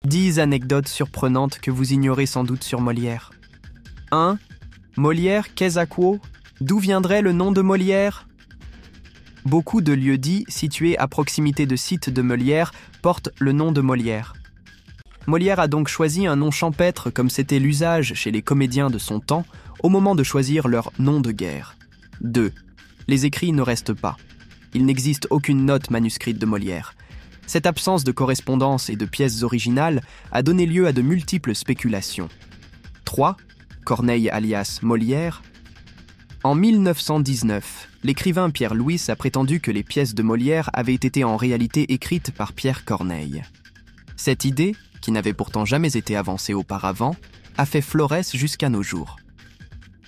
10 anecdotes surprenantes que vous ignorez sans doute sur Molière. 1. Molière, qu'est-ce à quoi? D'où viendrait le nom de Molière? Beaucoup de lieux-dits situés à proximité de sites de Molière portent le nom de Molière. Molière a donc choisi un nom champêtre comme c'était l'usage chez les comédiens de son temps au moment de choisir leur nom de guerre. 2. Les écrits ne restent pas. Il n'existe aucune note manuscrite de Molière. Cette absence de correspondance et de pièces originales a donné lieu à de multiples spéculations. 3. Corneille alias Molière. En 1919, l'écrivain Pierre Louys a prétendu que les pièces de Molière avaient été en réalité écrites par Pierre Corneille. Cette idée, qui n'avait pourtant jamais été avancée auparavant, a fait florès jusqu'à nos jours.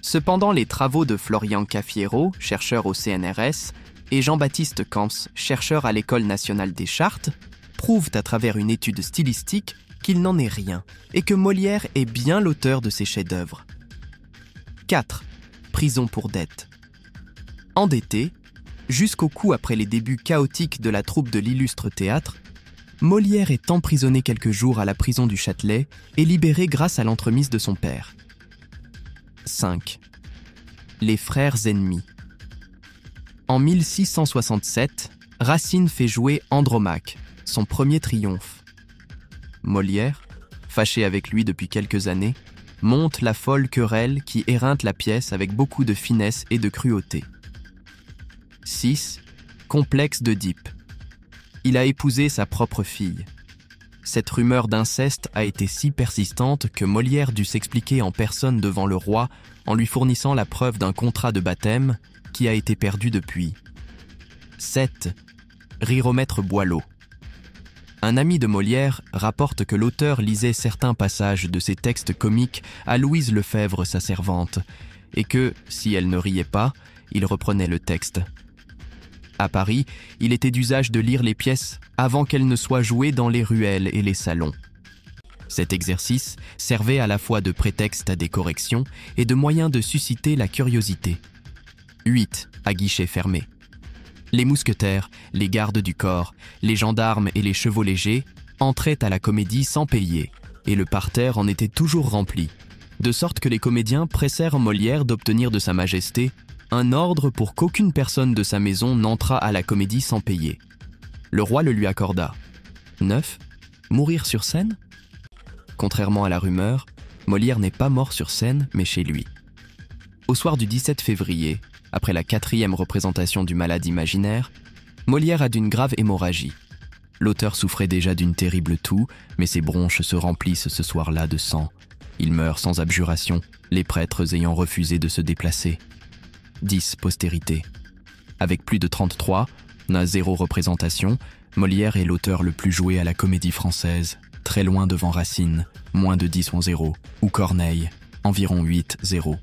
Cependant, les travaux de Florian Cafiero, chercheur au CNRS, et Jean-Baptiste Camps, chercheur à l'École nationale des chartes, prouvent à travers une étude stylistique qu'il n'en est rien et que Molière est bien l'auteur de ces chefs-d'œuvre. 4. Prison pour dette. Endetté, jusqu'au coup après les débuts chaotiques de la troupe de l'Illustre Théâtre, Molière est emprisonné quelques jours à la prison du Châtelet et libéré grâce à l'entremise de son père. 5. Les frères ennemis. En 1667, Racine fait jouer Andromaque, son premier triomphe. Molière, fâché avec lui depuis quelques années, monte la folle querelle qui éreinte la pièce avec beaucoup de finesse et de cruauté. 6. Complexe d'Œdipe. Il a épousé sa propre fille. Cette rumeur d'inceste a été si persistante que Molière dut s'expliquer en personne devant le roi en lui fournissant la preuve d'un contrat de baptême qui a été perdu depuis. 7. Riromètre Boileau. Un ami de Molière rapporte que l'auteur lisait certains passages de ses textes comiques à Louise Lefebvre, sa servante, et que, si elle ne riait pas, il reprenait le texte. À Paris, il était d'usage de lire les pièces avant qu'elles ne soient jouées dans les ruelles et les salons. Cet exercice servait à la fois de prétexte à des corrections et de moyen de susciter la curiosité. 8. À guichet fermé. Les mousquetaires, les gardes du corps, les gendarmes et les chevaux légers entraient à la comédie sans payer, et le parterre en était toujours rempli, de sorte que les comédiens pressèrent Molière d'obtenir de Sa Majesté un ordre pour qu'aucune personne de sa maison n'entrât à la comédie sans payer. Le roi le lui accorda. 9. Mourir sur scène? Contrairement à la rumeur, Molière n'est pas mort sur scène, mais chez lui. Au soir du 17 février, après la 4e représentation du Malade imaginaire, Molière a d'une grave hémorragie. L'auteur souffrait déjà d'une terrible toux, mais ses bronches se remplissent ce soir-là de sang. Il meurt sans abjuration, les prêtres ayant refusé de se déplacer. 10. Postérité. Avec plus de 33, à 0 représentation, Molière est l'auteur le plus joué à la comédie française, très loin devant Racine, moins de 10 en 0, ou Corneille, environ 8-0.